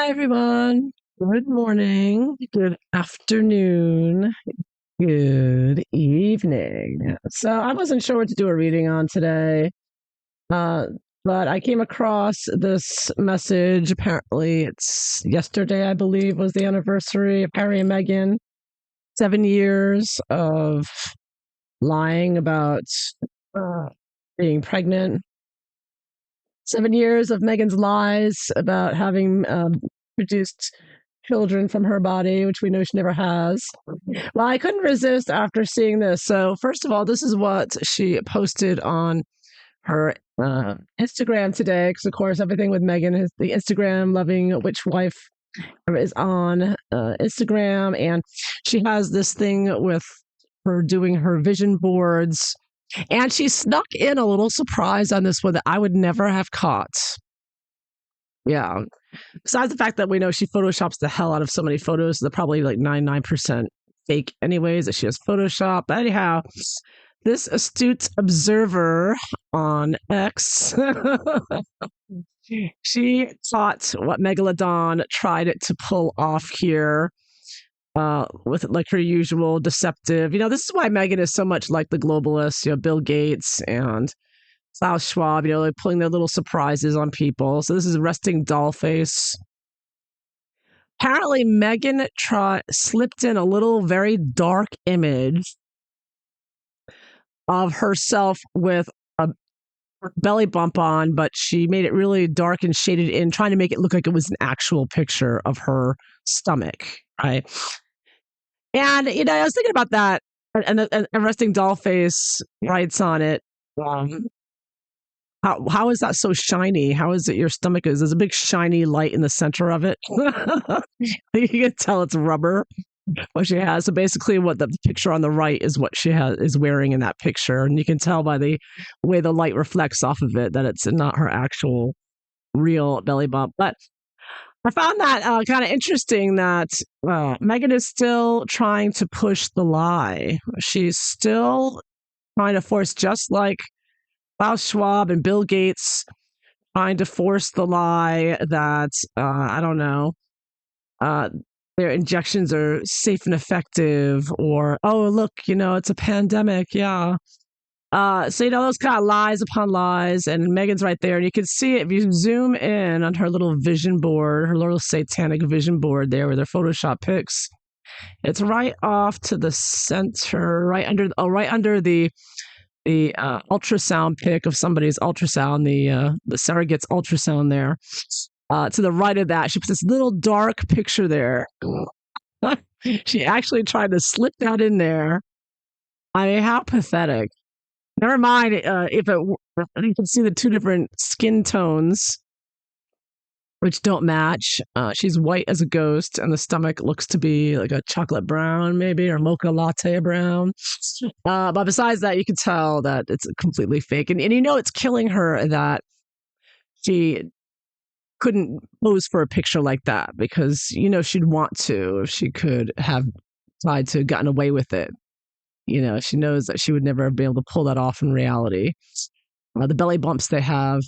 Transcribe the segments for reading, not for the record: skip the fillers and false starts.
Hi, everyone. Good morning, good afternoon, good evening. So, I wasn't sure what to do a reading on today, uh, but I came across this message. Apparently, it's yesterday, I believe, was the anniversary of Harry and Meghan. 7 years of lying about uh, being pregnant. 7 years of Meghan's lies about having produced children from her body, which we know she never has. Well, I couldn't resist after seeing this. So, first of all, this is what she posted on her Instagram today, because of course everything with Meghan is the Instagram loving witch wife is on Instagram, and she has this thing with her doing her vision boards, and she snuck in a little surprise on this one that I would never have caught. Yeah. Besides the fact that we know she photoshops the hell out of so many photos, they're probably like 99% fake anyways, that she has Photoshop. But anyhow, this astute observer on X, she thought what Megalodon tried to pull off here with like her usual deceptive. This is why Meghan is so much like the globalists, Bill Gates and Klaus Schwab, like pulling their little surprises on people. So this is resting doll face. Apparently, Meghan slipped in a little very dark image of herself with a belly bump on, but she made it really dark and shaded in, trying to make it look like it was an actual picture of her stomach, right? And I was thinking about that, and resting doll face writes on it. How is that so shiny? How is it your stomach is? There's a big shiny light in the center of it. You can tell it's rubber. What she has. So basically, what the picture on the right is what she is wearing in that picture, and you can tell by the way the light reflects off of it that it's not her actual real belly bump. But I found that kind of interesting that Meghan is still trying to push the lie. She's still trying to force, just like Klaus Schwab and Bill Gates, trying to force the lie that I don't know. Their injections are safe and effective, or oh look, it's a pandemic, yeah. So those kind of lies upon lies, and Meghan's right there, and you can see it if you zoom in on her little vision board, her little satanic vision board there with her Photoshop pics. It's right off to the center, right under the ultrasound pic of somebody's ultrasound, the surrogate's ultrasound there. To the right of that, she puts this little dark picture there. She actually tried to slip that in there. I mean, how pathetic. Never mind if you can see the two different skin tones, which don't match. She's white as a ghost, and the stomach looks to be like a chocolate brown, maybe, or mocha latte brown. But besides that, you can tell that it's completely fake. And it's killing her that she couldn't pose for a picture like that, because she'd want to if she could have tried to gotten away with it. She knows that she would never be able to pull that off in reality. The belly bumps they have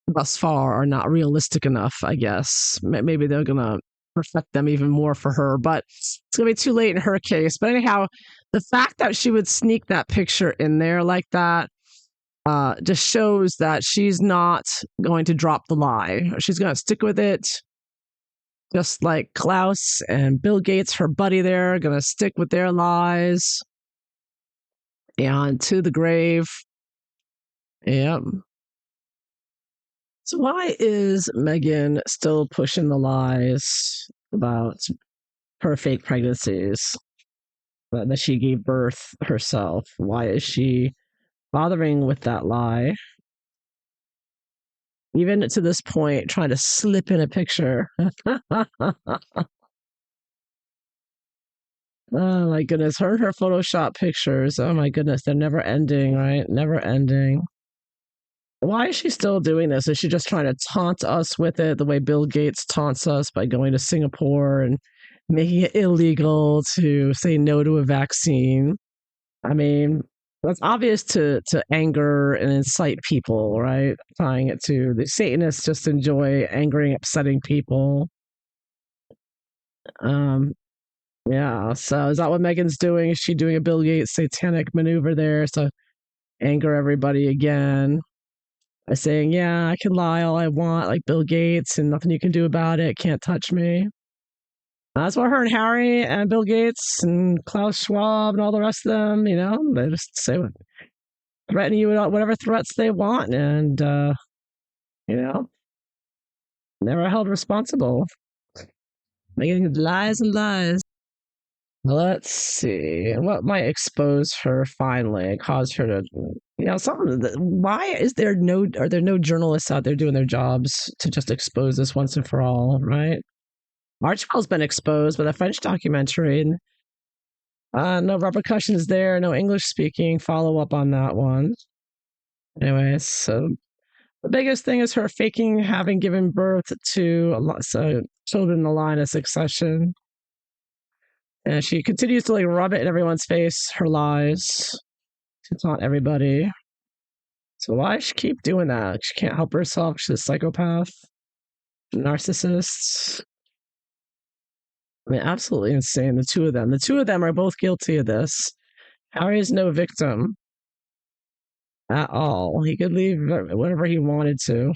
thus far are not realistic enough, I guess. Maybe they're gonna perfect them even more for her, but it's gonna be too late in her case. But anyhow, the fact that she would sneak that picture in there like that just shows that she's not going to drop the lie. She's going to stick with it, just like Klaus and Bill Gates, her buddy there, are going to stick with their lies and to the grave. Yep. So why is Meghan still pushing the lies about her fake pregnancies that she gave birth herself? Why is she bothering with that lie? Even to this point, trying to slip in a picture. Oh my goodness, her Photoshop pictures. Oh my goodness, they're never ending, right? Never ending. Why is she still doing this? Is she just trying to taunt us with it the way Bill Gates taunts us by going to Singapore and making it illegal to say no to a vaccine? I mean, that's obvious to anger and incite people, right? Tying it to the Satanists just enjoy angering, upsetting people. Um, yeah. So is that what Megan's doing? Is she doing a Bill Gates satanic maneuver there to anger everybody again by saying, "Yeah, I can lie all I want, like Bill Gates, and nothing you can do about it. Can't touch me." That's what her and Harry and Bill Gates and Klaus Schwab and all the rest of them, they just threaten you with whatever threats they want, and you know, never held responsible. Making lies and lies. Let's see what might expose her finally, cause her to, something. Why are there no journalists out there doing their jobs to just expose this once and for all? Right? Archibald's been exposed with a French documentary, and no repercussions there. No English speaking follow up on that one. Anyways, so the biggest thing is her faking having given birth to children in the line of succession. And she continues to rub it in everyone's face, her lies, to taunt everybody. So why does she keep doing that? She can't help herself. She's a psychopath, narcissist. I mean, absolutely insane. The two of them are both guilty of this. Harry is no victim at all. He could leave whenever he wanted to.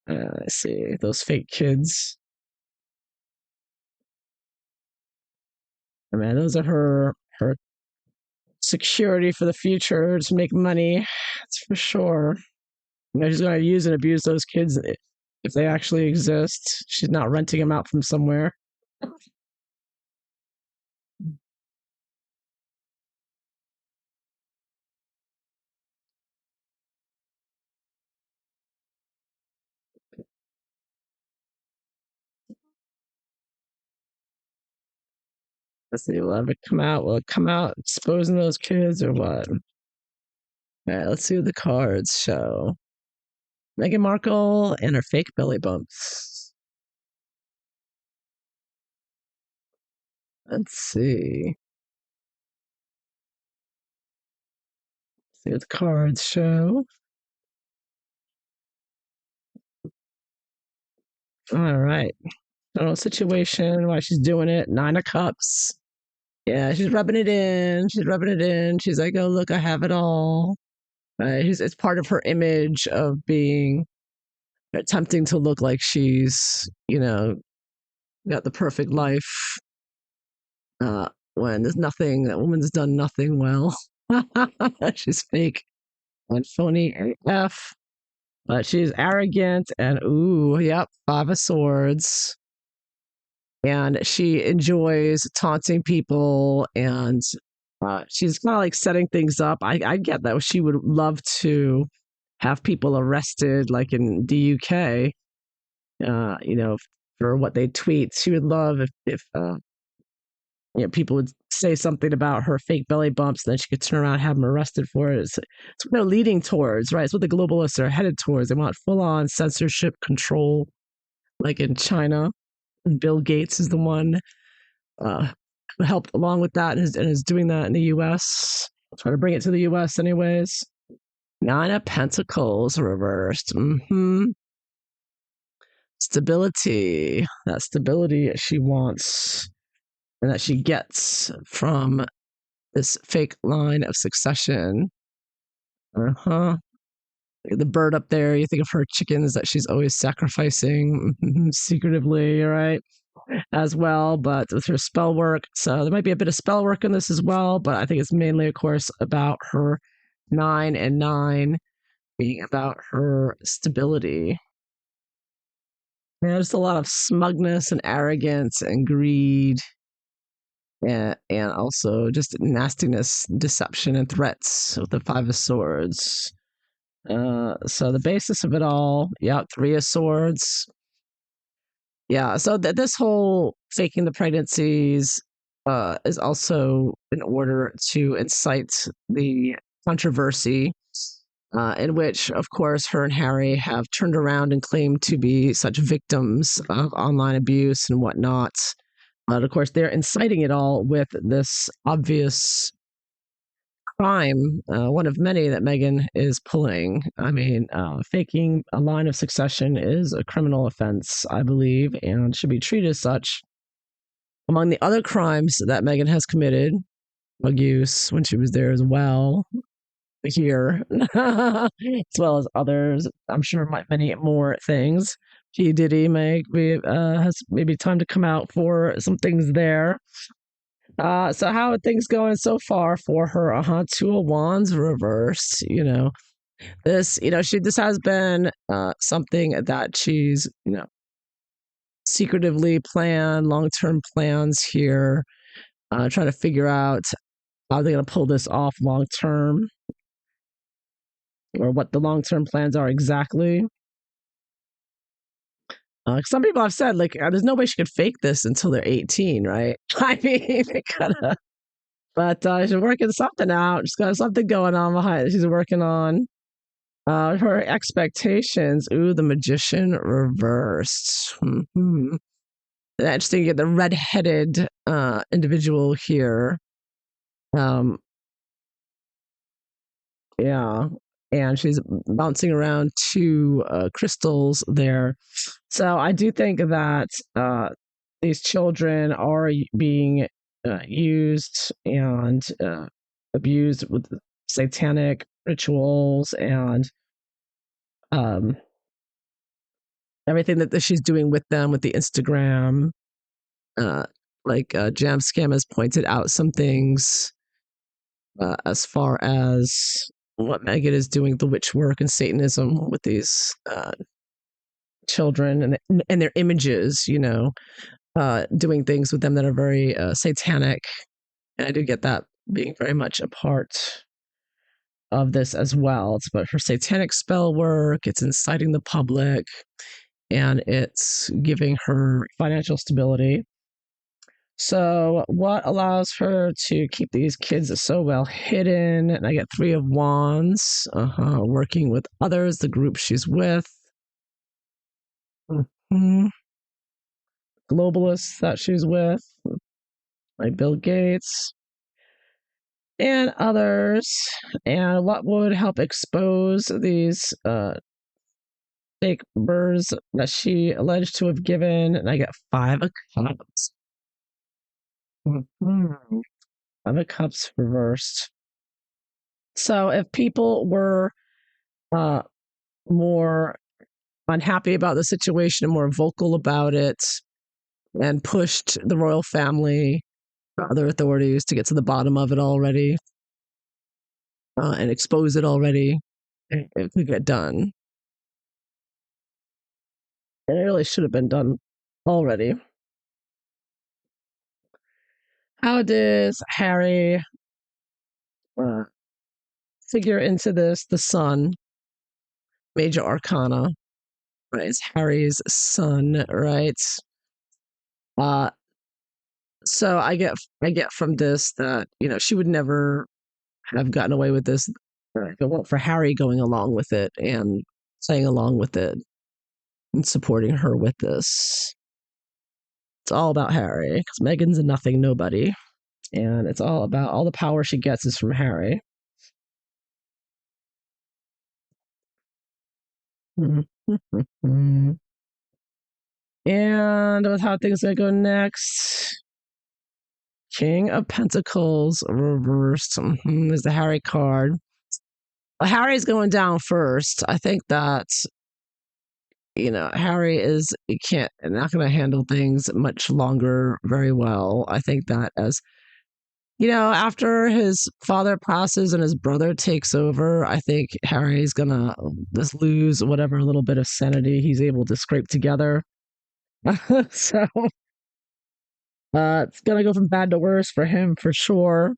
Let's see, those fake kids. I mean, those are her security for the future to make money. That's for sure. She's going to use and abuse those kids if they actually exist. She's not renting them out from somewhere. Let's see, will it come out? Will it come out exposing those kids or what? All right, let's see what the cards show. Meghan Markle and her fake belly bumps. Let's see. See what the cards show. All right. Situation, why she's doing it. 9 of Cups. Yeah, she's rubbing it in. She's rubbing it in. She's like, "Oh, look, I have it all." It's part of her image of being attempting to look like she's, got the perfect life. When there's nothing, that woman's done nothing well. She's fake and phony AF, but she's arrogant and ooh, yep, 5 of Swords. And she enjoys taunting people, and she's kind of setting things up. I get that she would love to have people arrested, like in the UK, for what they tweet. She would love if people would say something about her fake belly bumps, and then she could turn around and have them arrested for it. It's what they're leading towards, right? It's what the globalists are headed towards. They want full-on censorship control, like in China. Bill Gates is the one who helped along with that and is doing that in the U.S. Trying to bring it to the U.S. anyways. 9 of Pentacles reversed. Stability. That stability she wants and that she gets from this fake line of succession. The bird up there, you think of her chickens that she's always sacrificing secretively, right? As well, but with her spell work. So there might be a bit of spell work in this as well, but I think it's mainly, of course, about her 9 and 9 being about her stability. There's a lot of smugness and arrogance and greed, and also just nastiness, deception, and threats with the 5 of Swords. So the basis of it all, 3 of Swords. Yeah, so this whole faking the pregnancies is also in order to incite the controversy, in which, of course, her and Harry have turned around and claimed to be such victims of online abuse and whatnot. But of course, they're inciting it all with this obvious crime, one of many that Meghan is pulling. I mean, faking a line of succession is a criminal offense, I believe, and should be treated as such. Among the other crimes that Meghan has committed, drug use when she was there as well, here, as well as others. I'm sure many more things. P. Diddy has maybe time to come out for some things there. So how are things going so far for her? Two of Wands reversed. This has been something that she's secretively planned, long term plans here, trying to figure out how they're going to pull this off long term, or what the long term plans are exactly. Some people have said, like, there's no way she could fake this until they're 18, right? I mean, they gotta, but she's working something out. She's got something going on behind. She's working on her expectations. Ooh, the Magician reversed. Mm-hmm. Interesting. You get the red-headed individual here. Yeah, and she's bouncing around two crystals there. So I do think that these children are being used and abused with satanic rituals and um, everything that she's doing with them with the Instagram. Jam Scam has pointed out some things as far as what Meghan is doing, the witch work and Satanism with these children and their images, doing things with them that are very satanic. And I do get that being very much a part of this as well. It's about her satanic spell work, it's inciting the public, and it's giving her financial stability. So, what allows her to keep these kids so well hidden? And I get Three of Wands, working with others, the group she's with, globalists that she's with, like Bill Gates and others. And what would help expose these fake births that she alleged to have given? And I get Five of Cups. Five of Cups reversed. So if people were more unhappy about the situation and more vocal about it and pushed the royal family, other authorities to get to the bottom of it already and expose it already, it could get done. And it really should have been done already. How does Harry figure into this? The Sun, major arcana, right? It's Harry's son, right? So I get from this that she would never have gotten away with this if it weren't for Harry going along with it and playing along with it and supporting her with this. It's all about Harry because Meghan's a nothing nobody, and it's all about all the power she gets is from Harry. And with how things are going to go next, King of Pentacles reversed. There's the Harry card. Well, Harry's going down first. I think that Harry is not going to handle things much longer very well. I think that as after his father passes and his brother takes over, I think Harry's gonna just lose whatever little bit of sanity he's able to scrape together. So it's gonna go from bad to worse for him for sure.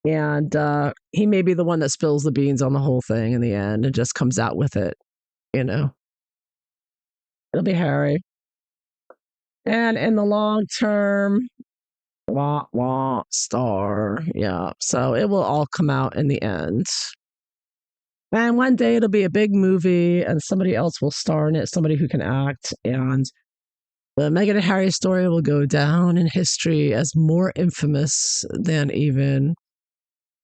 And he may be the one that spills the beans on the whole thing in the end and just comes out with it. It'll be Harry. And in the long term, wah wah star. Yeah. So it will all come out in the end. And one day it'll be a big movie and somebody else will star in it, somebody who can act. And the Meghan and Harry story will go down in history as more infamous than even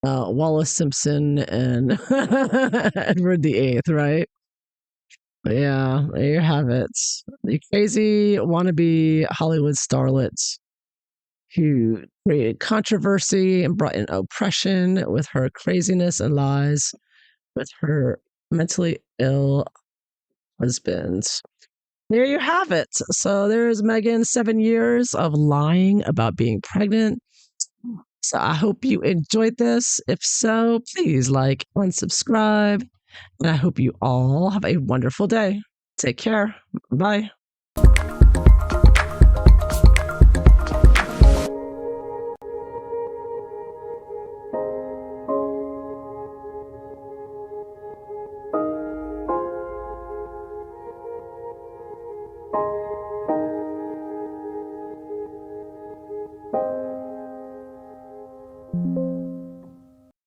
Wallace Simpson and Edward the Eighth, right? Yeah, there you have it. The crazy wannabe Hollywood starlets who created controversy and brought in oppression with her craziness and lies with her mentally ill husband. There you have it. So there's Meghan, 7 years of lying about being pregnant. So I hope you enjoyed this. If so, please like and subscribe. And I hope you all have a wonderful day. Take care. Bye.